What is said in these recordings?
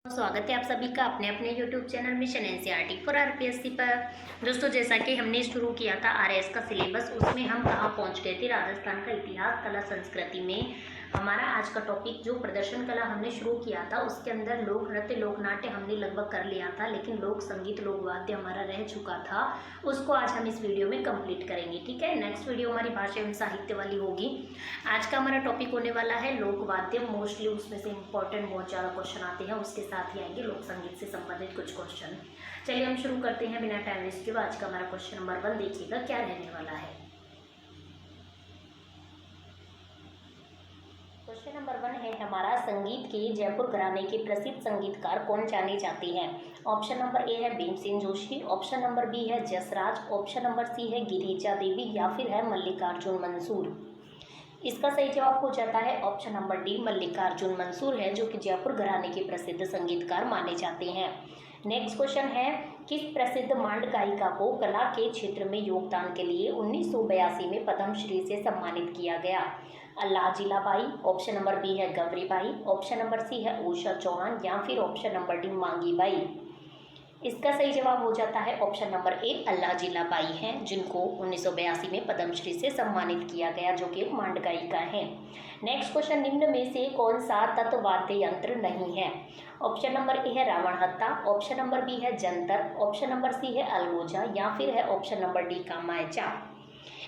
स्वागत है आप सभी का अपने अपने YouTube channel mission NCERT for RPSC पर। दोस्तों, जैसा कि हमने शुरू किया था आरएएस का सिलेबस, उसमें हम कहाँ पहुँच गए थे। राजस्थान का इतिहास, कला, संस्कृति में हमारा आज का टॉपिक जो प्रदर्शन कला हमने शुरू किया था, उसके अंदर लोक नृत्य, लोक नाट्य हमने लगभग कर लिया था, लेकिन लोक संगीत, लोक वाद्य हमारा रह चुका था। उसको आज हम इस वीडियो में कंप्लीट करेंगे। ठीक है, नेक्स्ट वीडियो हमारी भाषा एवं साहित्य वाली होगी। आज का हमारा टॉपिक होने वाला है लोक वाद्य। मोस्टली उसमें से इंपॉर्टेंट बहुत ज़्यादा क्वेश्चन आते हैं, उसके साथ ही आएंगे लोक संगीत से संबंधित कुछ क्वेश्चन। चलिए हम शुरू करते हैं बिना टाइम वेस्ट के। आज का हमारा क्वेश्चन नंबर 1 देखिएगा क्या रहने वाला है। क्वेश्चन नंबर 1 है हमारा, संगीत के जयपुर घराने के प्रसिद्ध संगीतकार कौन जाने जाते हैं। ऑप्शन नंबर ए है Bhimsen Joshi, option number B है जसराज, ऑप्शन नंबर सी है गिरिजा देवी या फिर है मल्लिकार्जुन मंसूर। इसका सही जवाब हो जाता है option number D, Mallikarjun Mansur है, जो कि जयपुर घराने के प्रसिद्ध संगीतकार माने जाते हैं। नेक्स्ट क्वेश्चन है, किस प्रसिद्ध मांड गायिका को कला के क्षेत्र में योगदान के लिए 1982 में पद्मश्री से सम्मानित किया गया। अल्लाह जिलाबाई, ऑप्शन नंबर बी है गौरीबाई, ऑप्शन नंबर सी है उषा चौहान या फिर ऑप्शन नंबर डी मांगी बाई। इसका सही जवाब हो जाता है ऑप्शन नंबर ए, अल्लाह जिलाबाई हैं, जिनको 1982 में पद्मश्री से सम्मानित किया गया, जो कि एक मांड गायिका हैं। नेक्स्ट क्वेश्चन, निम्न में से कौन सा तत्व वाद्य यंत्र नहीं है। ऑप्शन नंबर ए है रावण हत्ता, ऑप्शन नंबर बी है जंतर, ऑप्शन नंबर सी है अलगोजा या फिर है ऑप्शन नंबर डी कामायचा।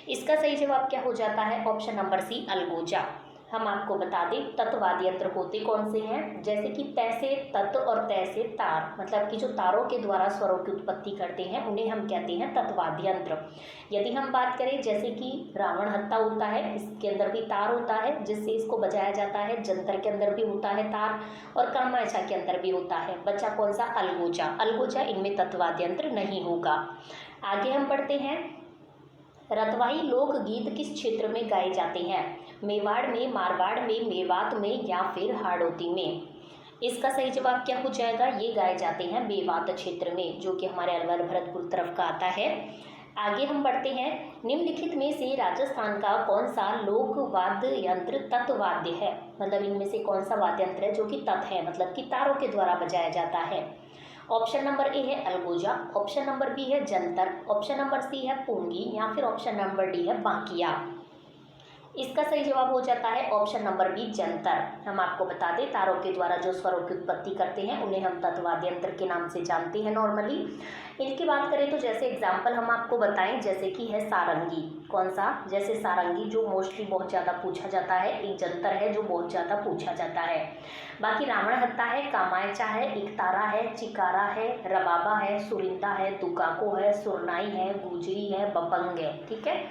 इसका सही जवाब क्या हो जाता है ऑप्शन नंबर सी, अलगोजा। हम आपको बता दें तत्ववाद्य यंत्र होते कौन से हैं, जैसे कि तैसे तत्व और तैसे तार, मतलब कि जो तारों के द्वारा स्वरों की उत्पत्ति करते हैं उन्हें हम कहते हैं तत्ववाद्य यंत्र। यदि हम बात करें जैसे कि रावण हत्ता होता है, इसके अंदर भी तार होता है जिससे इसको बजाया जाता है, जंतर के अंदर भी होता है तार और कामायचा के अंदर भी होता है। बचा कौन सा, अलगोजा। अलगोजा इनमें तत्ववाद्य यंत्र नहीं होगा। आगे हम बढ़ते हैं, रतवाई लोकगीत किस क्षेत्र में गाए जाते हैं। मेवाड़ में, मारवाड़ में, मेवात में या फिर हाड़ौती में। इसका सही जवाब क्या हो जाएगा, ये गाए जाते हैं मेवात क्षेत्र में, जो कि हमारे अलवर भरतपुर तरफ का आता है। आगे हम बढ़ते हैं, निम्नलिखित में से राजस्थान का कौन सा लोक वाद्य यंत्र तत्वाद्य है, मतलब इनमें से कौन सा वाद्य यंत्र है जो कि तत् है, मतलब कि तारों के द्वारा बजाया जाता है। ऑप्शन नंबर ए है अलगोजा, ऑप्शन नंबर बी है जंतर, ऑप्शन नंबर सी है पूंगी या फिर ऑप्शन नंबर डी है बांकिया। इसका सही जवाब हो जाता है ऑप्शन नंबर बी, जंतर। हम आपको बता दें तारों के द्वारा जो स्वरों की उत्पत्ति करते हैं उन्हें हम तत्ववाद्य यंत्र के नाम से जानते हैं नॉर्मली। इनकी बात करें तो जैसे एग्जाम्पल हम आपको बताएं, जैसे कि है सारंगी। कौन सा, जैसे सारंगी जो मोस्टली बहुत ज़्यादा पूछा जाता है, एक जंतर है जो बहुत ज़्यादा पूछा जाता है। बाकी रावण हत्ता है, कामायचा है, एकतारा है, चिकारा है, रबाबा है, सुरिंदा है, दुकाको है, सुरनाई है, गुजरी है, बपंग है। ठीक है,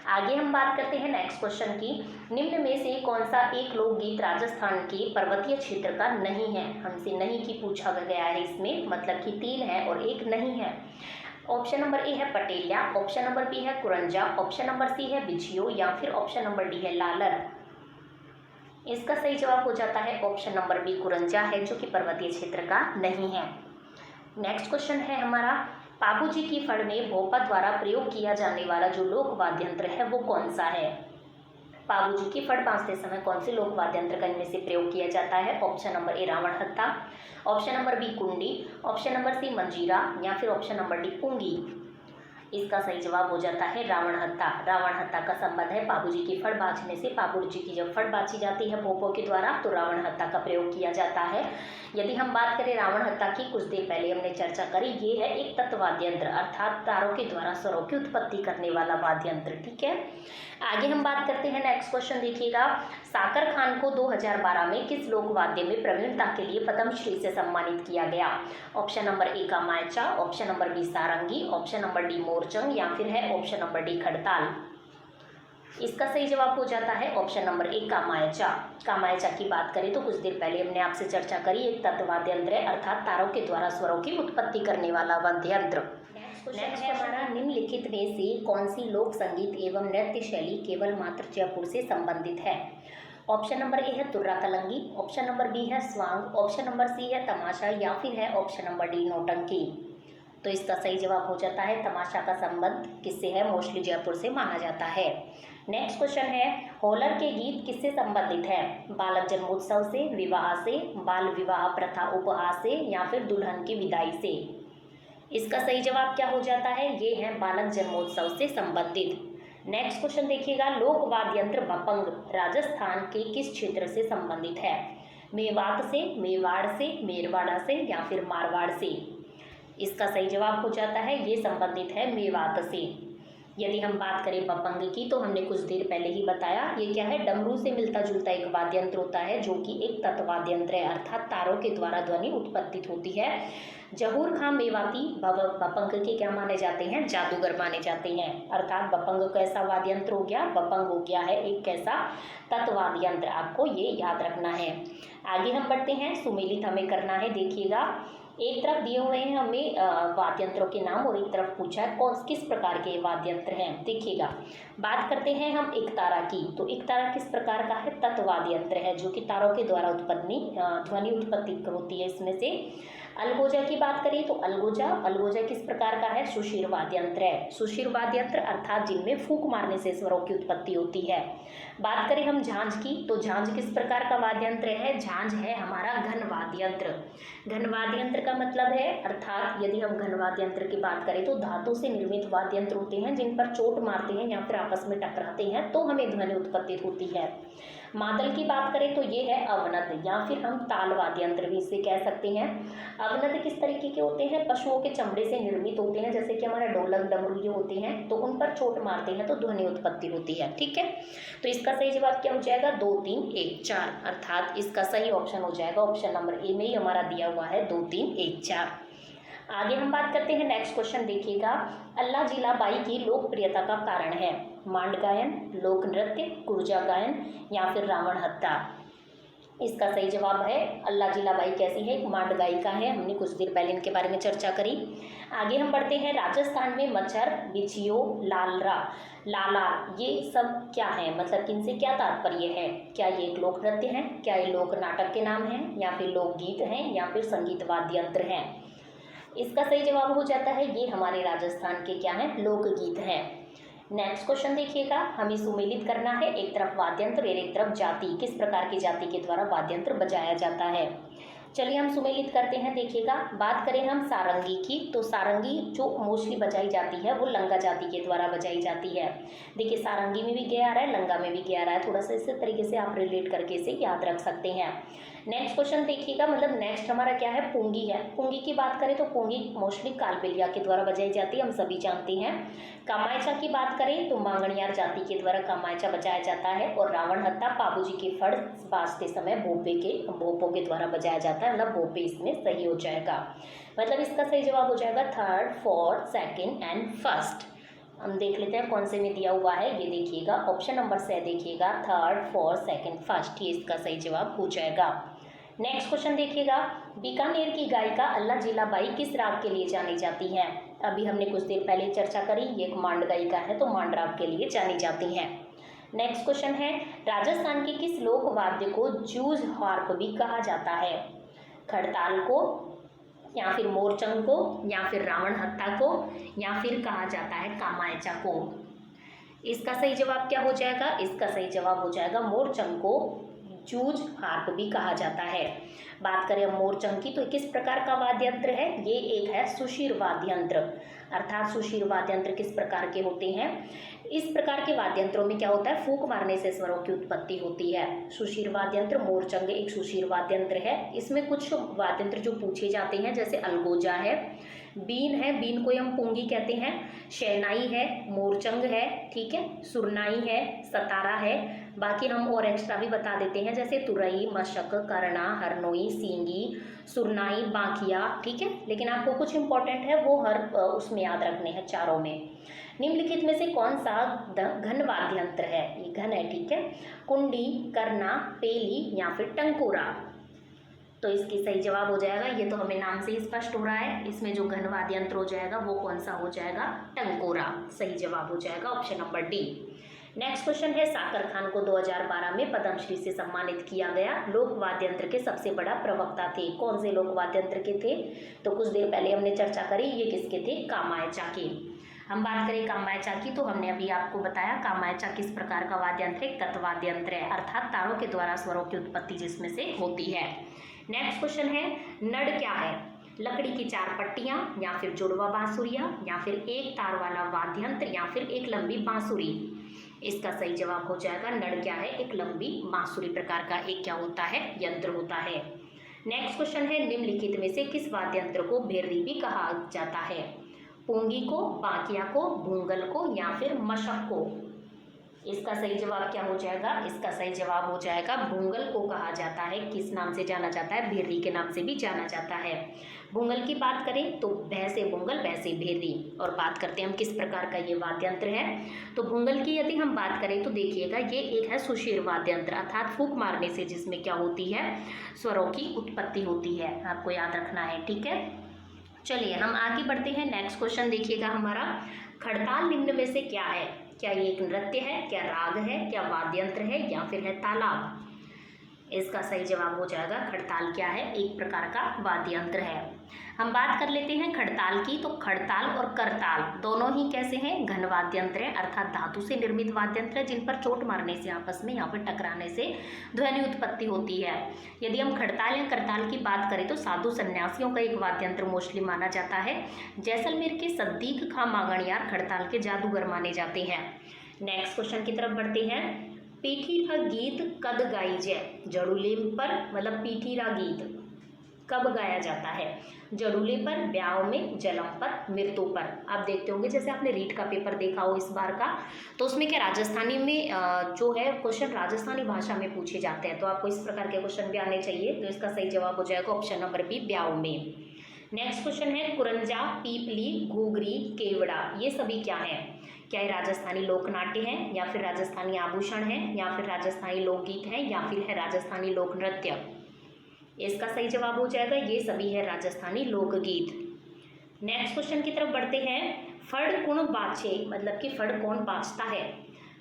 आगे हम बात करते हैं नेक्स्ट क्वेश्चन की, निम्न में से कौन सा एक लोकगीत राजस्थान के पर्वतीय क्षेत्र का नहीं है। हमसे नहीं की पूछा गया है इसमें, मतलब कि 3 है और एक नहीं है। ऑप्शन नंबर ए है पटेलिया, ऑप्शन नंबर बी है कुरंजा, ऑप्शन नंबर सी है बिछियो या फिर ऑप्शन नंबर डी है लालर। इसका सही जवाब हो जाता है ऑप्शन नंबर बी, कुरंजा है, जो कि पर्वतीय क्षेत्र का नहीं है। नेक्स्ट क्वेश्चन है हमारा, पाबूजी की फड़ में भोपा द्वारा प्रयोग किया जाने वाला जो लोक वाद्य यंत्र है वो कौन सा है। पाबूजी की फड़ बांधते समय कौन से लोक वाद्य यंत्र का इनमें से प्रयोग किया जाता है। ऑप्शन नंबर ए रावण हत्ता, ऑप्शन नंबर बी कुंडी, ऑप्शन नंबर सी मंजीरा या फिर ऑप्शन नंबर डी पुंगी। इसका सही जवाब हो जाता है रावण हत्ता। रावण हत्ता का संबंध है पाबूजी की फड़ बाँचने से। पाबूजी की जब फड़ बाँची जाती है भोपों के द्वारा तो रावण हत्ता का प्रयोग किया जाता है। यदि हम बात करें रावण हत्ता की, कुछ देर पहले हमने चर्चा करी, ये है एक तत्ववाद्य यंत्र, अर्थात तारों के द्वारा स्वरों की उत्पत्ति करने वाला वाद्य यंत्र। ठीक है, आगे हम बात करते हैं नेक्स्ट क्वेश्चन देखिएगा, साकर खान को 2012 में किस लोक वाद्य में प्रवीणता के लिए पद्मश्री से सम्मानित किया गया। Option number A Kamaicha, option number B sarangi, option number D morchang या फिर है ऑप्शन नंबर डी खड़ताल। इसका सही जवाब हो जाता है ऑप्शन नंबर ए कामायचा। कामायचा की बात करें तो कुछ देर पहले हमने आपसे चर्चा करी, एक तत्ववाद्य यंत्र है, अर्थात तारों के द्वारा स्वरों की उत्पत्ति करने वाला वाद्य यंत्र। नेक्स्ट है हमारा, निम्नलिखित में से कौन सी लोक संगीत एवं नृत्य शैली केवल मात्र जयपुर से संबंधित है। ऑप्शन नंबर ए है तुर्रा कलंगी, ऑप्शन नंबर बी है स्वांग, ऑप्शन नंबर सी है तमाशा या फिर है ऑप्शन नंबर डी नौटंकी। तो इसका सही जवाब हो जाता है तमाशा का संबंध किससे है, मोस्टली जयपुर से माना जाता है। नेक्स्ट क्वेश्चन है, होलर के गीत किससे संबंधित है, बालक जन्मोत्सव से, विवाह से, बाल विवाह प्रथा उपहास से या फिर दुल्हन की विदाई से। इसका सही जवाब क्या हो जाता है, ये है बालक जन्मोत्सव से संबंधित। नेक्स्ट क्वेश्चन देखिएगा, लोक वाद्य यंत्र भपंग राजस्थान के किस क्षेत्र से संबंधित है, मेवात से, मेवाड़ से, मेरवाड़ा से या फिर मारवाड़ से। इसका सही जवाब हो जाता है ये संबंधित है मेवात से। यदि हम बात करें भपंग की तो हमने कुछ देर पहले ही बताया, ये क्या है, डमरू से मिलता जुलता एक वाद्य यंत्र होता है जो कि एक तत्वाद्य यंत्र है, अर्थात तारों के द्वारा ध्वनि उत्पत्ति होती है। जहूर खां मेवाती भपंग के क्या माने जाते हैं, जादूगर माने जाते हैं। अर्थात भपंग कैसा वाद्य यंत्र हो गया, भपंग हो गया है एक कैसा तत्वाद्य यंत्र, आपको ये याद रखना है। आगे हम बढ़ते हैं, सुमेलित हमें करना है। देखिएगा एक तरफ दिए हुए हैं हमें वाद्य यंत्रों के नाम और एक तरफ पूछा है कौन किस प्रकार के वाद्य यंत्र हैं। देखिएगा बात करते हैं हम एक तारा की, तो एक तारा किस प्रकार का है, तत्वाद्य यंत्र है जो कि तारों के द्वारा ध्वनि उत्पत्ति होती है। इसमें से अलगोजा की बात करें तो अलगोजा किस प्रकार का है, सुशिर वाद्य यंत्र है। सुशिर वाद्य यंत्र अर्थात जिनमें फूंक मारने से स्वरों की उत्पत्ति होती है। बात करें हम झांझ की तो झांझ किस प्रकार का वाद्य यंत्र है, झांझ है हमारा घन वाद्य यंत्र। घन वाद्य यंत्र का मतलब है, अर्थात यदि हम घन वाद्य यंत्र की बात करें तो धातु से निर्मित वाद्य यंत्र होते हैं जिन पर चोट मारते हैं या फिर आपस में टकराते हैं तो हमें ध्वनि उत्पत्ति होती है। मादल की बात करें तो ये है अवनद या फिर हम ताल वाद्य यंत्र भी इसे कह सकते हैं। अवनद किस तरीके के होते हैं, पशुओं के चमड़े से निर्मित होते हैं, जैसे कि हमारा ढोलक डमरू ये होते हैं, तो उन पर चोट मारते हैं तो ध्वनि उत्पत्ति होती है। ठीक है, तो इसका सही जवाब क्या हो जाएगा, 2 3 1 4, अर्थात इसका सही ऑप्शन हो जाएगा ऑप्शन नंबर ए में ही हमारा दिया हुआ है 2 3 1 4। आगे हम बात करते हैं नेक्स्ट क्वेश्चन। देखिएगा अल्लाह जिला बाई की लोकप्रियता का कारण है, मांड गायन, लोक नृत्य, कुर्जा गायन या फिर रावण हत्या। इसका सही जवाब है अल्लाह जिलाबाई कैसी है, एक मांड गायिका है, हमने कुछ देर पहले इनके बारे में चर्चा करी। आगे हम बढ़ते हैं, राजस्थान में मच्छर, बिछियो, लाला ये सब क्या है, मतलब किनसे क्या तात्पर्य है, क्या ये एक लोक नृत्य है, क्या ये लोक नाटक के नाम हैं या फिर लोकगीत हैं या फिर संगीत वाद्य यंत्र हैं। इसका सही जवाब हो जाता है ये हमारे राजस्थान के क्या हैं, लोकगीत हैं। नेक्स्ट क्वेश्चन देखिएगा, हमें सुमेलित करना है, एक तरफ वाद्य यंत्र और एक तरफ जाति, किस प्रकार की जाति के द्वारा वाद्य यंत्र बजाया जाता है। चलिए हम सुमेलित करते हैं। देखिएगा बात करें हम सारंगी की तो सारंगी जो मोस्टली बजाई जाती है वो लंगा जाति के द्वारा बजाई जाती है। देखिए सारंगी में भी गे आ रहा है, लंगा में भी गे आ रहा है, थोड़ा सा इस तरीके से आप रिलेट करके इसे याद रख सकते हैं। नेक्स्ट क्वेश्चन देखिएगा, मतलब नेक्स्ट हमारा क्या है, पुंगी है। पुंगी की बात करें तो पुंगी मोस्टली कालबेलिया के द्वारा बजाई जाती है, हम सभी जानते हैं। कामायचा की बात करें तो मांगणियार जाति के द्वारा कामायचा बजाया जाता है और रावण हत्ता बाबूजी के फड़ बाजते समय भोपों के द्वारा बजाया जाता है, मतलब भोपे इसमें सही हो जाएगा। मतलब इसका सही जवाब हो जाएगा 3rd 4th 2nd and 1st। हम देख लेते हैं कौन से में दिया हुआ है, ये देखिएगा ऑप्शन नंबर से देखिएगा 3rd 4th 2nd 1st, ये इसका सही जवाब हो जाएगा। नेक्स्ट क्वेश्चन देखिएगा, बीकानेर की गायिका अल्लाह जिलाबाई किस राग के लिए जानी जाती हैं। अभी हमने कुछ देर पहले चर्चा करी, ये एक मांड गायिका है तो मांड राग के लिए जानी जाती हैं। नेक्स्ट क्वेश्चन है, राजस्थान के किस लोक वाद्य को जूझ हार्प भी कहा जाता है, खड़ताल को या फिर मोरचंग को या फिर रावण हत्ता को या फिर कहा जाता है कामायचा को। इसका सही जवाब क्या हो जाएगा, इसका सही जवाब हो जाएगा मोरचंग को जूझ हार्प भी कहा जाता है। बात करें हम मोरचंग की तो किस प्रकार का वाद्य यंत्र है, ये एक है सुशिर वाद्य यंत्र। अर्थात सुशिर वाद्य यंत्र किस प्रकार के होते हैं, इस प्रकार के वाद्य यंत्रों में क्या होता है, फूंक मारने से स्वरों की उत्पत्ति होती है। सुशिर वाद्य यंत्र मोरचंग एक सुशिर वाद्य यंत्र है। इसमें कुछ वाद्य यंत्र जो पूछे जाते हैं जैसे अलगोजा है, बीन है, बीन को हम पुंगी कहते हैं, शहनाई है, मोरचंग है, ठीक है, सुरनाई है, सतारा है। बाकी हम और एक्स्ट्रा भी बता देते हैं जैसे तुरई, मशक, करना, हरनोई, सींगी, सुरनाई, बांकिया, ठीक है। लेकिन आपको कुछ इंपॉर्टेंट है वो हर उसमें याद रखने हैं चारों में। निम्नलिखित में से कौन सा घन वाद्य यंत्र है, ये घन है, ठीक है, कुंडी, करना, पेली या फिर टंकोरा। तो इसकी सही जवाब हो जाएगा, ये तो हमें नाम से ही स्पष्ट हो रहा है, इसमें जो घन वाद्य यंत्र हो जाएगा वो कौन सा हो जाएगा, टंकोरा। सही जवाब हो जाएगा option number D. Next question है, साकर खान को 2012 में पद्मश्री से सम्मानित किया गया। लोक वाद्य यंत्र के सबसे बड़ा प्रवक्ता थे। कौन से लोक वाद्य यंत्र के थे? तो कुछ देर पहले हमने चर्चा करी, ये किसके थे? कामाय चाकी। हम बात करें कामाय चाकी तो हमने अभी आपको बताया कामाय चाकी किस प्रकार का वाद्य यंत्र है? तत्वाद्य यंत्र है, अर्थात तारों के द्वारा स्वरों की उत्पत्ति जिसमें से होती है। नेक्स्ट क्वेश्चन है, नड क्या है? लकड़ी की 4 पट्टियां, या फिर जुड़वा बांसुरिया, या फिर एक तार वाला वाद्य यंत्र, या फिर एक लंबी बांसुरी। इसका सही जवाब हो जाएगा नड़ क्या है? एक लंबी बांसुरी प्रकार का एक क्या होता है? यंत्र होता है। नेक्स्ट क्वेश्चन है, निम्नलिखित में से किस वाद्य यंत्र को भेररी भी कहा जाता है? पुंगी को, बाकिया को, भूंगल को, या फिर मशक को। इसका सही जवाब क्या हो जाएगा? इसका सही जवाब हो जाएगा भूंगल को कहा जाता है। किस नाम से जाना जाता है? भेररी के नाम से भी जाना जाता है। भूंगल की बात करें तो भै से भूंगल, भै से भेररी। और बात करते हैं हम किस प्रकार का ये वाद्य यंत्र है। तो भूंगल की यदि हम बात करें तो देखिएगा ये एक है सुशीर वाद्य यंत्र, अर्थात फूंक मारने से जिसमें क्या होती है? स्वरों की उत्पत्ति होती है। आपको याद रखना है, ठीक है। चलिए हम आगे बढ़ते हैं। नेक्स्ट क्वेश्चन देखिएगा हमारा, खड़ताल निम्न में से क्या है? क्या ये एक नृत्य है, क्या राग है, क्या वाद्य यंत्र है, या फिर है तालाब? इसका सही जवाब हो जाएगा खड़ताल क्या है? एक प्रकार का वाद्य यंत्र है। हम बात कर लेते हैं खड़ताल की। तो खड़ताल और करताल दोनों ही कैसे हैं? घन वाद्य यंत्र है, अर्थात धातु से निर्मित वाद्य यंत्र है जिन पर चोट मारने से आपस में यहाँ पर टकराने से ध्वनि उत्पत्ति होती है। यदि हम खड़ताल या करताल की बात करें तो साधु सन्यासियों का एक वाद्य यंत्र मोस्टली माना जाता है। जैसलमेर के सद्दीक खां मांगणियार खड़ताल के जादूगर माने जाते हैं। नेक्स्ट क्वेश्चन की तरफ बढ़ते हैं। पीठीरा गीत कद गाई जय? जड़ूले पर, मतलब पीठीरा गीत कब गाया जाता है? जड़ूले पर, ब्याह में, जलम पर, मृत्यु पर। आप देखते होंगे जैसे आपने रीट का पेपर देखा हो इस बार का, तो उसमें क्या राजस्थानी में जो है क्वेश्चन राजस्थानी भाषा में पूछे जाते हैं, तो आपको इस प्रकार के क्वेश्चन भी आने चाहिए। तो इसका सही जवाब हो जाएगा ऑप्शन नंबर बी, ब्याह में। नेक्स्ट क्वेश्चन है, कुरंजा, पीपली, घूघरी, केवड़ा, ये सभी क्या है? क्या ये राजस्थानी लोकनाट्य है, या फिर राजस्थानी आभूषण है, या फिर राजस्थानी लोकगीत है, या फिर है राजस्थानी लोक नृत्य? इसका सही जवाब हो जाएगा ये सभी है राजस्थानी लोकगीत। नेक्स्ट क्वेश्चन की तरफ बढ़ते हैं। फड़ कुण बाछे, मतलब कि फड़ कौन बाजता है?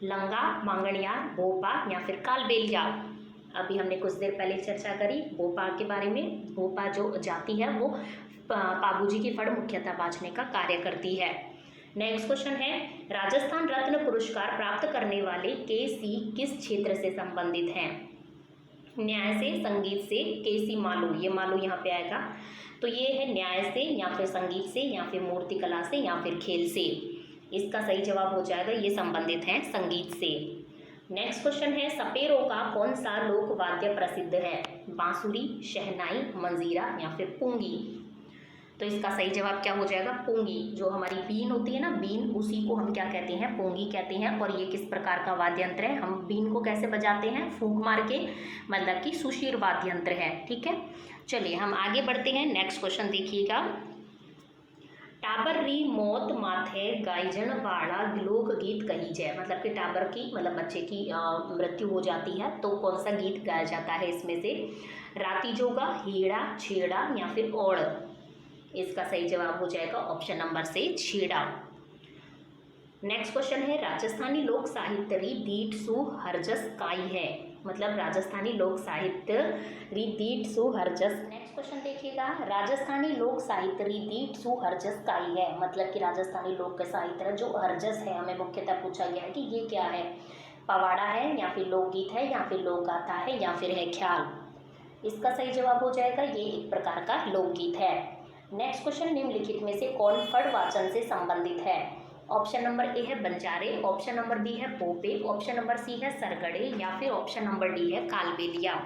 लंगा, मांगणियार, भोपा, या फिर कालबेलिया? अभी हमने कुछ देर पहले चर्चा करी भोपा के बारे में। भोपा जो जाति है वो पाबूजी की फड़ मुख्यतः बाजने का कार्य करती है। नेक्स्ट क्वेश्चन है, राजस्थान रत्न पुरस्कार प्राप्त करने वाले केसी किस क्षेत्र से संबंधित हैं? न्याय से, संगीत से, केसी मालू, ये मालू यहाँ पे आएगा। तो ये है न्याय से, या फिर संगीत से, या फिर मूर्ति कला से, या फिर खेल से। इसका सही जवाब हो जाएगा ये संबंधित हैं संगीत से। नेक्स्ट क्वेश्चन है, सपेरों का कौन सा लोक वाद्य प्रसिद्ध है? बांसुरी, शहनाई, मंजीरा, या फिर पुंगी? तो इसका सही जवाब क्या हो जाएगा? पुंगी। जो हमारी बीन होती है ना, बीन, उसी को हम क्या कहते हैं? पुंगी कहते हैं। और ये किस प्रकार का वाद्य यंत्र है? हम बीन को कैसे बजाते हैं? फूंक मार के, मतलब कि सुशीर वाद्य यंत्र है, ठीक है। चलिए हम आगे बढ़ते हैं। नेक्स्ट क्वेश्चन देखिएगा, टाबर री मौत माथे गायजन वाला लोकगीत कही जाए, मतलब कि टाबर की, मतलब बच्चे की मृत्यु हो जाती है तो कौन सा गीत गाया जाता है इसमें से? राती जोगा, हीड़ा, छेड़ा, या फिर ओड़? इसका सही जवाब हो जाएगा ऑप्शन नंबर से, छेड़ा। नेक्स्ट क्वेश्चन है, राजस्थानी लोक साहित्य री दीट सु हरजस काई है? मतलब राजस्थानी लोक साहित्य री दीट सु हरजस। नेक्स्ट क्वेश्चन देखिएगा, राजस्थानी लोक साहित्य री दीट सु हरजस काई है? मतलब कि राजस्थानी लोक साहित्य जो हरजस है, हमें मुख्यतः पूछा गया है कि ये क्या है? पवाड़ा है, या फिर लोकगीत है, या फिर लोक गाथा है, या फिर है ख्याल? इसका सही जवाब हो जाएगा ये एक प्रकार का लोकगीत है। नेक्स्ट क्वेश्चन, निम्नलिखित में से कौन फड़ वाचन से संबंधित है? ऑप्शन नंबर ए है बंजारे, ऑप्शन नंबर बी है भोपे, ऑप्शन नंबर सी है सरगड़े, या फिर ऑप्शन नंबर डी है कालबेलिया?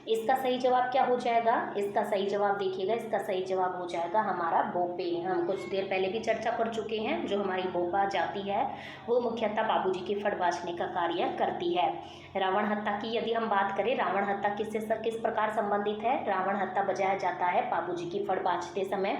इसका सही जवाब क्या हो जाएगा? इसका सही जवाब देखिएगा, इसका सही जवाब हो जाएगा हमारा भोपे। हम कुछ देर पहले भी चर्चा कर चुके हैं। जो हमारी भोपा जाति है वो मुख्यतः बाबूजी की फड़ बाजने का कार्य करती है। रावण हत्ता की यदि हम बात करें, रावण हत्ता किस प्रकार संबंधित है? रावण हत्ता बजाया जाता है बाबूजी की फड़ बाजते समय,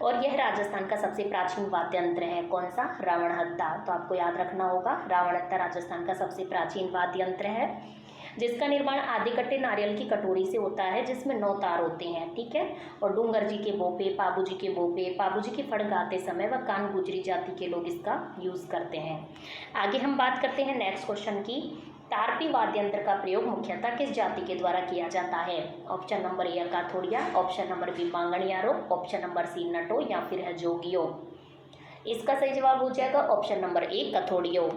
और यह राजस्थान का सबसे प्राचीन वाद्य यंत्र है। कौन सा? रावण हत्ता। तो आपको याद रखना होगा, रावण हत्ता राजस्थान का सबसे प्राचीन वाद्य यंत्र है। जिसका निर्माण आधे कट्टे नारियल की कटोरी से होता है जिसमें 9 तार होते हैं, ठीक है। और डूंगर जी के बोपे, पाबूजी के बोपे, पाबूजी की फड़ गाते समय व कान गुजरी जाति के लोग इसका यूज़ करते हैं। आगे हम बात करते हैं नेक्स्ट क्वेश्चन की। तारपी वाद्य यंत्र का प्रयोग मुख्यतः किस जाति के द्वारा किया जाता है? Option number A Kathodiya, option number B मांगणियारो, ऑप्शन नंबर सी नटो या फिर है जोगियो। इसका सही जवाब हो जाएगा ऑप्शन नंबर ए कथोड़ियो।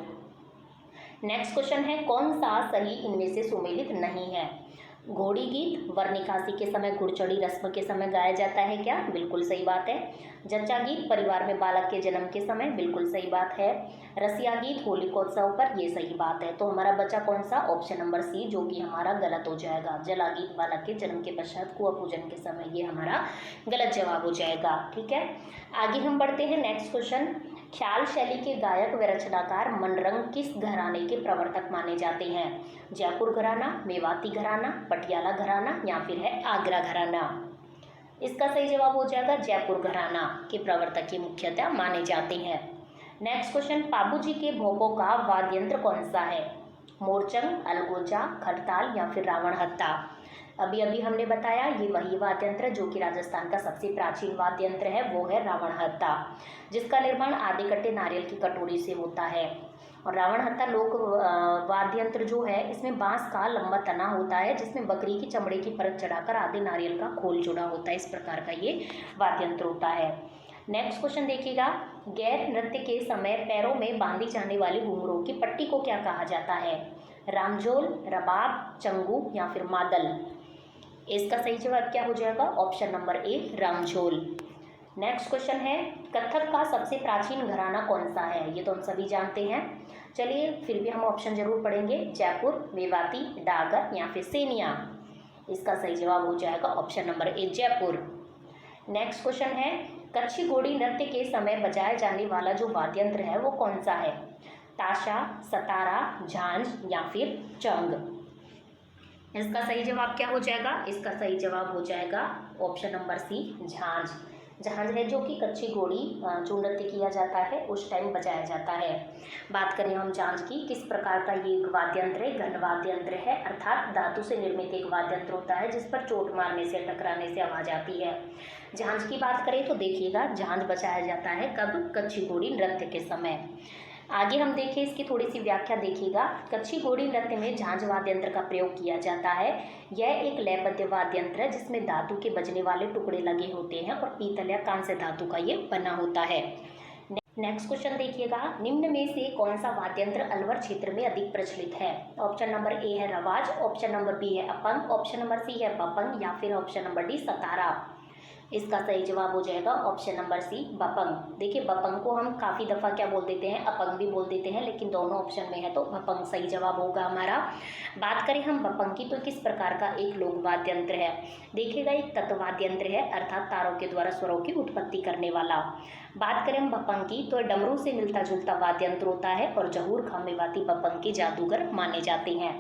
नेक्स्ट क्वेश्चन है, कौन सा सही इनमें से सुमेलित नहीं है? घोड़ी गीत वर निकासी के समय गुड़चड़ी रस्म के समय गाया जाता है क्या? बिल्कुल सही बात है। जच्चा गीत परिवार में बालक के जन्म के समय, बिल्कुल सही बात है। रसिया गीत होलिकोत्सव पर, ये सही बात है। तो हमारा बचा कौन सा? ऑप्शन नंबर सी, जो कि हमारा गलत हो जाएगा। जला गीत बालक के जन्म के पश्चात कुआं पूजन के समय, ये हमारा गलत जवाब हो जाएगा, ठीक है। आगे हम बढ़ते हैं नेक्स्ट क्वेश्चन। ख्याल शैली के गायक व रचनाकार मनरंग किस घराने के प्रवर्तक माने जाते हैं? जयपुर घराना, मेवाती घराना, पटियाला घराना या फिर है आगरा घराना। इसका सही जवाब हो जाएगा जयपुर घराना के प्रवर्तक ये मुख्यतः माने जाते हैं। नेक्स्ट क्वेश्चन, पाबूजी के भोपों का वाद्य यंत्र कौन सा है? मोरचंग, अलगोजा, खड़ताल या फिर रावण हत्ता। अभी अभी हमने बताया ये वही वाद्य यंत्र जो कि राजस्थान का सबसे प्राचीन वाद्य यंत्र है, वो है रावण हत्ता, जिसका निर्माण आधे कट्टे नारियल की कटोरी से होता है। और रावण हत्ता लोक वाद्य यंत्र जो है, इसमें बांस का लंबा तना होता है जिसमें बकरी की चमड़े की परत चढ़ाकर आधे नारियल का खोल जुड़ा होता है। इस प्रकार का ये वाद्य यंत्र होता है। नेक्स्ट क्वेश्चन देखिएगा, गैर नृत्य के समय पैरों में बांधी जाने वाली घुंघरूओं की पट्टी को क्या कहा जाता है? रामझोल, रबाब, चंगू या फिर मादल। इसका सही जवाब क्या हो जाएगा? Option number A Ramjhol. Next question है, कथक का सबसे प्राचीन घराना कौन सा है? ये तो हम सभी जानते हैं, चलिए फिर भी हम ऑप्शन जरूर पढ़ेंगे। जयपुर, मेवाती, डागर या फिर सेनिया। इसका सही जवाब हो जाएगा ऑप्शन नंबर ए जयपुर। नेक्स्ट क्वेश्चन है, कच्छी घोड़ी नृत्य के समय बजाया जाने वाला जो वाद्य यंत्र है वो कौन सा है? ताशा, सतारा, झांझ या फिर चंग। इसका सही जवाब क्या हो जाएगा? इसका सही जवाब हो जाएगा ऑप्शन नंबर सी झांझ। झांझ है जो कि कच्ची घोड़ी जो नृत्य किया जाता है उस टाइम बजाया जाता है। बात करें हम झांझ की, किस प्रकार का ये एक वाद्य यंत्र है? घन वाद्य यंत्र है, अर्थात धातु से निर्मित एक वाद्य यंत्र होता है जिस पर चोट मारने से, टकराने से आवाज आती है। झांझ की बात करें तो देखिएगा, झांझ बजाया जाता है कब? कच्ची घोड़ी नृत्य के समय। आगे हम देखें इसकी थोड़ी सी व्याख्या देखिएगा। कच्छी घोड़ी नृत्य में झांझ वाद्य यंत्र का प्रयोग किया जाता है। यह एक लयबद्ध वाद्य यंत्र है जिसमें धातु के बजने वाले टुकड़े लगे होते हैं और पीतल या कांस्य धातु का ये बना होता है। नेक्स्ट क्वेश्चन देखिएगा, निम्न में से कौन सा वाद्य यंत्र अलवर क्षेत्र में अधिक प्रचलित है? ऑप्शन नंबर ए है रवाज, ऑप्शन नंबर बी है अपंग, ऑप्शन नंबर सी है बपंग या फिर ऑप्शन नंबर डी सतारा। इसका सही जवाब हो जाएगा ऑप्शन नंबर सी बपंग। देखिए बपंग को हम काफ़ी दफ़ा क्या बोल देते हैं? अपंग भी बोल देते हैं, लेकिन दोनों ऑप्शन में है तो बपंग सही जवाब होगा हमारा। बात करें हम बपंग की तो किस प्रकार का एक लोक वाद्य यंत्र है? देखिएगा एक तत्वाद्य यंत्र है, अर्थात तारों के द्वारा स्वरों की उत्पत्ति करने वाला। बात करें हम बपंग की तो डमरू से मिलता जुलता वाद्य यंत्र होता है और जहूर खां मेवाती बपंग के जादूगर माने जाते हैं।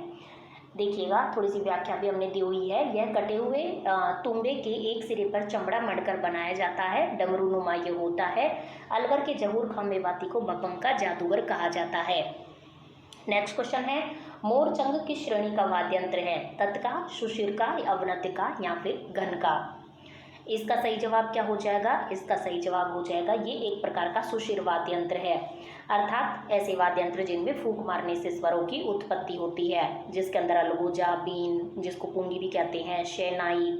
देखिएगा थोड़ी सी व्याख्या भी हमने दी हुई है। यह कटे हुए तुम्बे के एक सिरे पर चमड़ा मढ़कर बनाया जाता है, डमरू नुमा ये होता है। अलवर के जहूर खां मेवाती को बपंग का जादूगर कहा जाता है। नेक्स्ट क्वेश्चन है, मोरचंग किस श्रेणी का वाद्य यंत्र है? तत्का, सुशिर का, अवनत का या फिर घन का। इसका सही जवाब क्या हो जाएगा? इसका सही जवाब हो जाएगा ये एक प्रकार का सुशिर वाद्य यंत्र है, अर्थात ऐसे वाद्य यंत्र जिनमें फूंक मारने से स्वरों की उत्पत्ति होती है, जिसके अंदर अलगोजा, बीन जिसको पुंगी भी कहते हैं, शहनाई,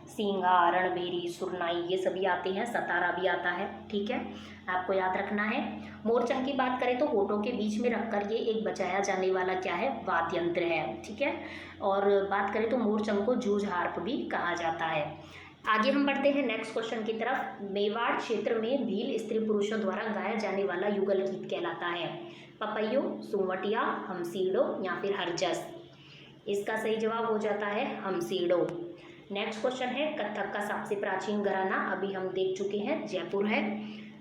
सींगा, रणभेरी, सुरनाई ये सभी आते हैं, सतारा भी आता है, ठीक है, आपको याद रखना है। मोरचंग की बात करें तो होठों के बीच में रखकर ये एक बजाया जाने वाला क्या है? वाद्य यंत्र है, ठीक है। और बात करें तो मोरचंग को जूझ हार्प भी कहा जाता है। आगे हम बढ़ते हैं नेक्स्ट क्वेश्चन की तरफ। मेवाड़ क्षेत्र में भील स्त्री पुरुषों द्वारा गाया जाने वाला युगल गीत कहलाता है? पपैयो, सुमवटिया, हमसीड़ो या फिर हरजस। इसका सही जवाब हो जाता है हमसीड़ो। नेक्स्ट क्वेश्चन है, कथक का सबसे प्राचीन घराना अभी हम देख चुके हैं, जयपुर है।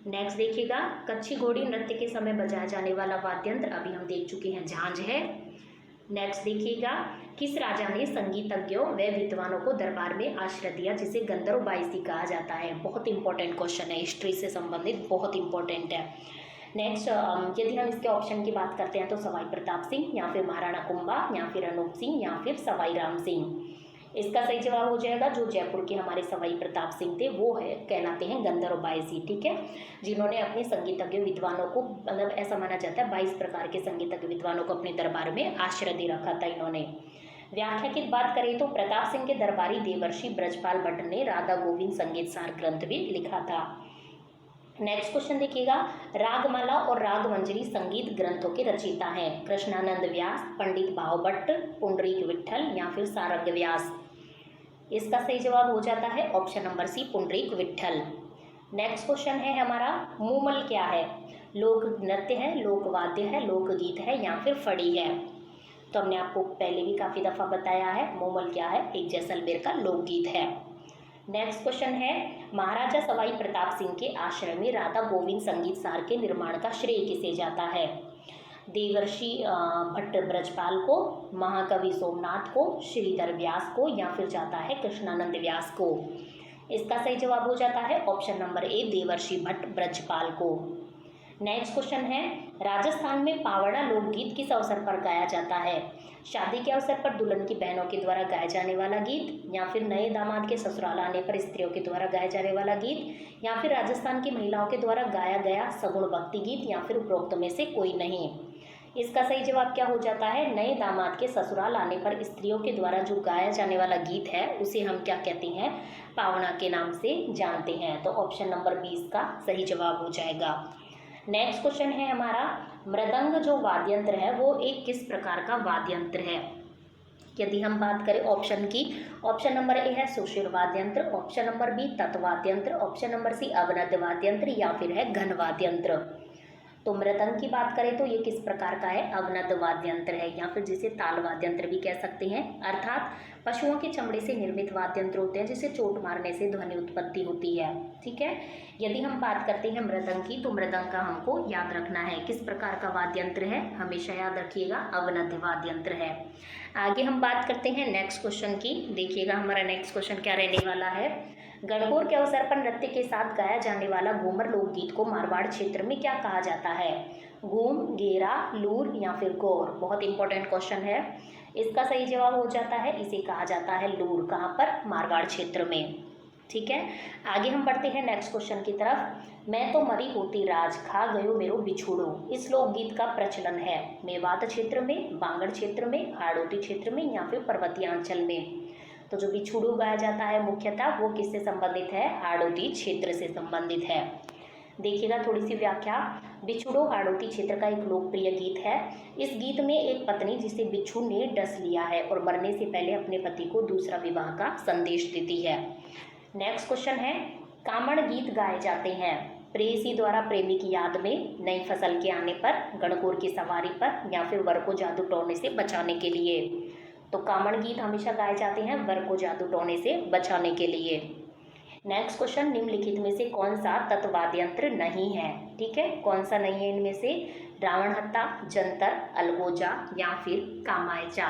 नेक्स्ट देखिएगा, कच्छी घोड़ी नृत्य के समय बजाया जाने वाला वाद्य यंत्र अभी हम देख चुके हैं, झांझ है। नेक्स्ट देखिएगा, किस राजा ने संगीतज्ञों व विद्वानों को दरबार में आश्रय दिया जिसे गंधर्व बाईसी कहा जाता है? बहुत इंपॉर्टेंट क्वेश्चन है, हिस्ट्री से संबंधित बहुत इंपॉर्टेंट है। नेक्स्ट यदि हम इसके ऑप्शन की बात करते हैं तो सवाई प्रताप सिंह या फिर महाराणा कुंभा या फिर अनूप सिंह या फिर सवाई राम सिंह। इसका सही जवाब हो जाएगा जो जयपुर के हमारे सवाई प्रताप सिंह थे वो है कहलाते हैं गंधर्व बायसी, ठीक है, जिन्होंने अपने संगीतज्ञ विद्वानों को, मतलब ऐसा माना जाता है 22 प्रकार के संगीतज्ञ विद्वानों को अपने दरबार में आश्रय दे रखा था इन्होंने। व्याख्या की बात करें तो प्रताप सिंह के दरबारी देवर्षि ब्रजपाल भट्ट ने राधा गोविंद संगीत सार ग्रंथ भी लिखा था। नेक्स्ट क्वेश्चन देखिएगा, रागमाला और रागमंजरी संगीत ग्रंथों के रचयिता हैं कृष्णानंद व्यास, पंडित भावभट्ट, पुंडरीक विट्ठल या फिर सारंग व्यास। इसका सही जवाब हो जाता है option number C Pundarik Vitthal. Next question है हमारा, मूमल क्या है? लोक नृत्य है, लोक वाद्य है, लोकगीत है या फिर फड़ी है? तो हमने आपको पहले भी काफ़ी दफ़ा बताया है मूमल क्या है, एक जैसलमेर का लोकगीत है। नेक्स्ट क्वेश्चन है, महाराजा सवाई प्रताप सिंह के आश्रय में राधा गोविंद संगीत सार के निर्माण का श्रेय किसे जाता है? देवर्षि भट्ट ब्रजपाल को, महाकवि सोमनाथ को, श्रीधर व्यास को या फिर जाता है कृष्णानंद व्यास को? इसका सही जवाब हो जाता है ऑप्शन नंबर ए देवर्षि भट्ट ब्रजपाल को। नेक्स्ट क्वेश्चन है, राजस्थान में पावड़ा लोकगीत किस अवसर पर गाया जाता है? शादी के अवसर पर दुल्हन की बहनों के द्वारा गाए जाने वाला गीत, या फिर नए दामाद के ससुराल आने पर स्त्रियों के द्वारा गाए जाने वाला गीत, या फिर राजस्थान की महिलाओं के द्वारा गाया गया सगुण भक्ति गीत, या फिर उपरोक्त में से कोई नहीं? इसका सही जवाब क्या हो जाता है? नए दामाद के ससुराल आने पर स्त्रियों के द्वारा जो गाया जाने वाला गीत है उसे हम क्या कहते हैं? पावना के नाम से जानते हैं। तो ऑप्शन नंबर 20 का सही जवाब हो जाएगा। नेक्स्ट क्वेश्चन है हमारा, मृदंग जो वाद्य यंत्र है वो एक किस प्रकार का वाद्य यंत्र है? यदि हम बात करें ऑप्शन की, ऑप्शन नंबर ए है सुषिर वाद्य यंत्र, ऑप्शन नंबर बी तत्वाद्य यंत्र, ऑप्शन नंबर सी अवनद वाद्य यंत्र या फिर है घन वाद्य यंत्र। तो मृदंग की बात करें तो ये किस प्रकार का है? अवनद वाद्य यंत्र है, या फिर जिसे ताल वाद्य यंत्र भी कह सकते हैं। अर्थात पशुओं के चमड़े से निर्मित वाद्य यंत्र होते हैं जिसे चोट मारने से ध्वनि उत्पत्ति होती है, ठीक है। यदि हम बात करते हैं मृदंग की, तो मृदंग का हमको याद रखना है किस प्रकार का वाद्य यंत्र है, हमेशा याद रखिएगा अवनद वाद्य यंत्र है। आगे हम बात करते हैं नेक्स्ट क्वेश्चन की। देखिएगा हमारा नेक्स्ट क्वेश्चन क्या रहने वाला है, गणगौर के अवसर पर नृत्य के साथ गाया जाने वाला घूमर लोकगीत को मारवाड़ क्षेत्र में क्या कहा जाता है? घूम, घेरा, लूर या फिर गौर? बहुत इंपॉर्टेंट क्वेश्चन है। इसका सही जवाब हो जाता है, इसे कहा जाता है लूर। कहाँ पर? मारवाड़ क्षेत्र में, ठीक है। आगे हम बढ़ते हैं नेक्स्ट क्वेश्चन की तरफ। मैं तो मरी होती राज, खा गयो मेरो बिछुड़ो, इस लोकगीत का प्रचलन है मेवात क्षेत्र में, बांगड़ क्षेत्र में, हाड़ौती क्षेत्र में या फिर पर्वतीयांचल में? तो जो बिछुड़ो गाया जाता है मुख्यतः वो किससे संबंधित है? हाड़ौती क्षेत्र से संबंधित है। देखिएगा थोड़ी सी व्याख्या, बिछुड़ो हाड़ौती क्षेत्र का एक लोकप्रिय गीत है। इस गीत में एक पत्नी जिसे बिच्छू ने डस लिया है और मरने से पहले अपने पति को दूसरा विवाह का संदेश देती है। नेक्स्ट क्वेश्चन है, कामण गीत गाए जाते हैं प्रेयसी द्वारा प्रेमी की याद में, नई फसल के आने पर, गणगौर की सवारी पर या फिर वर को जादू टोने से बचाने के लिए? तो कामण गीत हमेशा गाए जाते हैं वर को जादू टोने से बचाने के लिए। नेक्स्ट क्वेश्चन, निम्नलिखित में से कौन सा तत्वाद्य यंत्र नहीं है? ठीक है, कौन सा नहीं है इनमें से? रावणहत्ता, जंतर, अलगोजा या फिर कामायचा?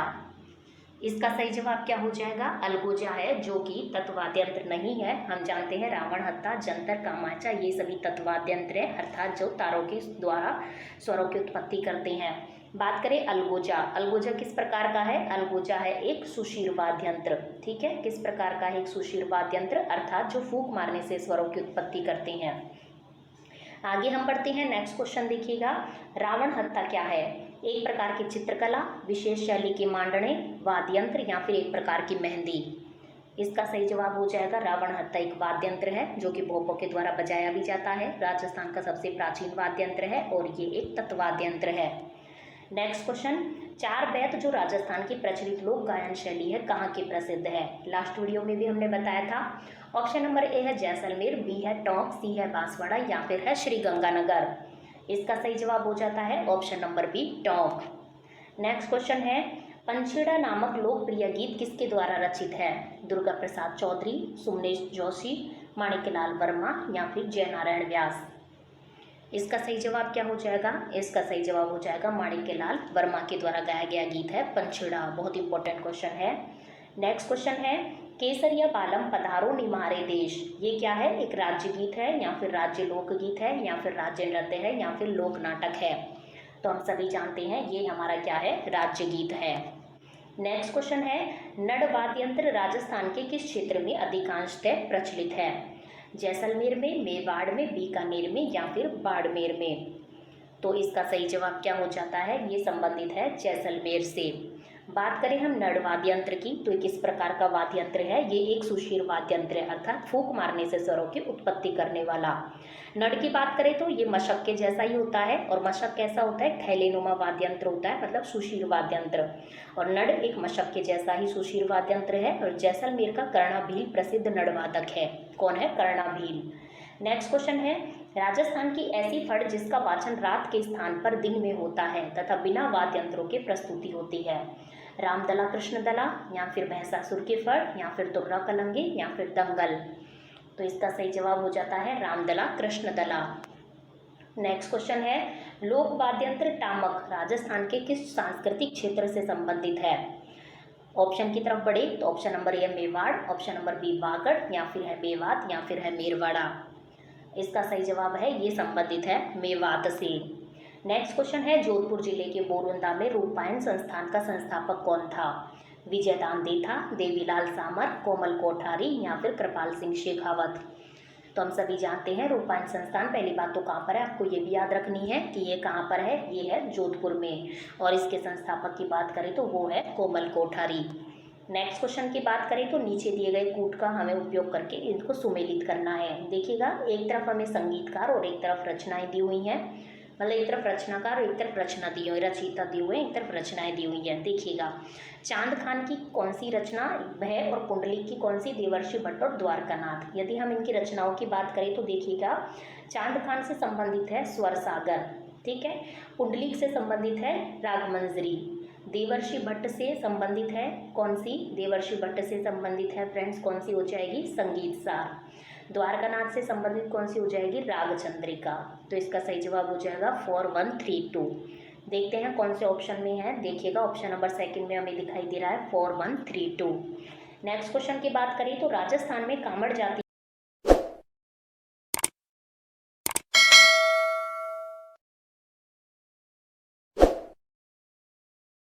इसका सही जवाब क्या हो जाएगा? अलगोजा है जो कि तत्वाद्य यंत्र नहीं है। हम जानते हैं रावणहत्ता, जंतर, कामायचा ये सभी तत्वाद्य यंत्र है, अर्थात जो तारों के द्वारा स्वरों की उत्पत्ति करते हैं। बात करें अलगोजा, अलगोजा किस प्रकार का है? अलगोजा है एक सुशीर वाद्य यंत्र, ठीक है। किस प्रकार का है? एक सुशीर वाद्य यंत्र, अर्थात जो फूंक मारने से स्वरों की उत्पत्ति करते हैं। आगे हम पढ़ते हैं नेक्स्ट क्वेश्चन। देखिएगा, रावणहत्ता क्या है? एक प्रकार की चित्रकला, विशेष शैली के मांडने, वाद्य यंत्र या फिर एक प्रकार की मेहंदी? इसका सही जवाब हो जाएगा रावणहत्ता एक वाद्य यंत्र है जो कि भोपों के द्वारा बजाया भी जाता है। राजस्थान का सबसे प्राचीन वाद्य यंत्र है और ये एक तत्वाद्य यंत्र है। नेक्स्ट क्वेश्चन, चार बैत जो राजस्थान की प्रचलित लोक गायन शैली है कहाँ की प्रसिद्ध है? लास्ट वीडियो में भी हमने बताया था। ऑप्शन नंबर ए है जैसलमेर, बी है टोंक, सी है बांसवाड़ा या फिर है श्री गंगानगर? इसका सही जवाब हो जाता है option number B Tonk. Next question है, पंछेड़ा नामक लोकप्रिय गीत किसके द्वारा रचित है? दुर्गा प्रसाद चौधरी, सुमनेश जोशी, माणिक्यलाल वर्मा या फिर जयनारायण व्यास? इसका सही जवाब क्या हो जाएगा? इसका सही जवाब हो जाएगा माणिक्यलाल वर्मा के द्वारा गाया गया गीत है पंछेड़ा। बहुत इंपॉर्टेंट क्वेश्चन है। नेक्स्ट क्वेश्चन है, केसरिया बालम पधारो निमारे देश, ये क्या है? एक राज्य गीत है या फिर राज्य लोकगीत है या फिर राज्य नृत्य है या फिर लोक नाटक है? तो हम सभी जानते हैं ये हमारा क्या है? राज्य गीत है। नेक्स्ट क्वेश्चन है, नड़ वाद्य यंत्र राजस्थान के किस क्षेत्र में अधिकांशतः प्रचलित है? जैसलमेर में, मेवाड़ में, बीकानेर में या फिर बाड़मेर में? तो इसका सही जवाब क्या हो जाता है? ये संबंधित है जैसलमेर से। बात करें हम नड़ वाद्य यंत्र की, तो किस प्रकार का वाद्य यंत्र है? ये एक सुशील वाद्य यंत्र है, अर्थात फूंक मारने से स्वरों की उत्पत्ति करने वाला। नड़ की बात करें तो ये मशक के जैसा ही होता है, और मशक कैसा होता है? थैलेनुमा वाद्य यंत्र होता है, मतलब सुशील वाद्य यंत्र। और नड़ एक मशक के जैसा ही सुशील वाद्य यंत्र है। और जैसलमेर का कर्णाभील प्रसिद्ध नड़वादक है। कौन है? कर्णाभील। नेक्स्ट क्वेश्चन है, राजस्थान की ऐसी फड़ जिसका वाचन रात के स्थान पर दिन में होता है तथा बिना वाद्य यंत्रों के प्रस्तुति होती है? रामदला, कृष्णदला या फिर भैंसासुर के फड़ या फिर तुर्रा कलंगी या फिर दंगल? तो इसका सही जवाब हो जाता है रामदला, कृष्णदला। नेक्स्ट क्वेश्चन है, लोक वाद्य यंत्र टामक राजस्थान के किस सांस्कृतिक क्षेत्र से संबंधित है? ऑप्शन की तरफ बढ़े तो option number A Mewar, option number B Vagad या फिर है मेवात या फिर है मेरवाड़ा? इसका सही जवाब है ये संबंधित है मेवात से। नेक्स्ट क्वेश्चन है, जोधपुर जिले के बोरुंदा में रूपायन संस्थान का संस्थापक कौन था? विजयदान देथा, देवीलाल सामर, कोमल कोठारी या फिर कृपाल सिंह शेखावत? तो हम सभी जानते हैं रूपायन संस्थान पहली बात तो कहाँ पर है, आपको ये भी याद रखनी है कि ये कहाँ पर है, ये है जोधपुर में। और इसके संस्थापक की बात करें तो वो है कोमल कोठारी। नेक्स्ट क्वेश्चन की बात करें तो नीचे दिए गए कूट का हमें उपयोग करके इनको सुमेलित करना है। देखिएगा, एक तरफ हमें संगीतकार और एक तरफ रचनाएं दी हुई हैं, मतलब एक तरफ रचनाकार और एक तरफ रचना दी हुई, रचयिता दी हुई, एक तरफ रचनाएं दी हुई हैं। देखिएगा, चांद खान की कौन सी रचना वह और पुंडलिक की कौन सी देवर्षि भट्ट और द्वारकानाथ? यदि हम इनकी रचनाओं की बात करें तो देखिएगा, चांद खान से संबंधित है स्वर सागर, ठीक है। पुंडलिक से संबंधित है रागमंजरी। देवर्षि भट्ट से संबंधित है कौन सी? देवर्षि भट्ट से संबंधित है फ्रेंड्स कौन सी हो जाएगी? संगीत सार। द्वारकानाथ से संबंधित कौन सी हो जाएगी? राग चंद्रिका। तो इसका सही जवाब हो जाएगा 4132। देखते हैं कौन से ऑप्शन में है। देखिएगा, ऑप्शन नंबर सेकंड में हमें दिखाई दे रहा है 4132। नेक्स्ट क्वेश्चन की बात करें तो राजस्थान में कामड़ जाति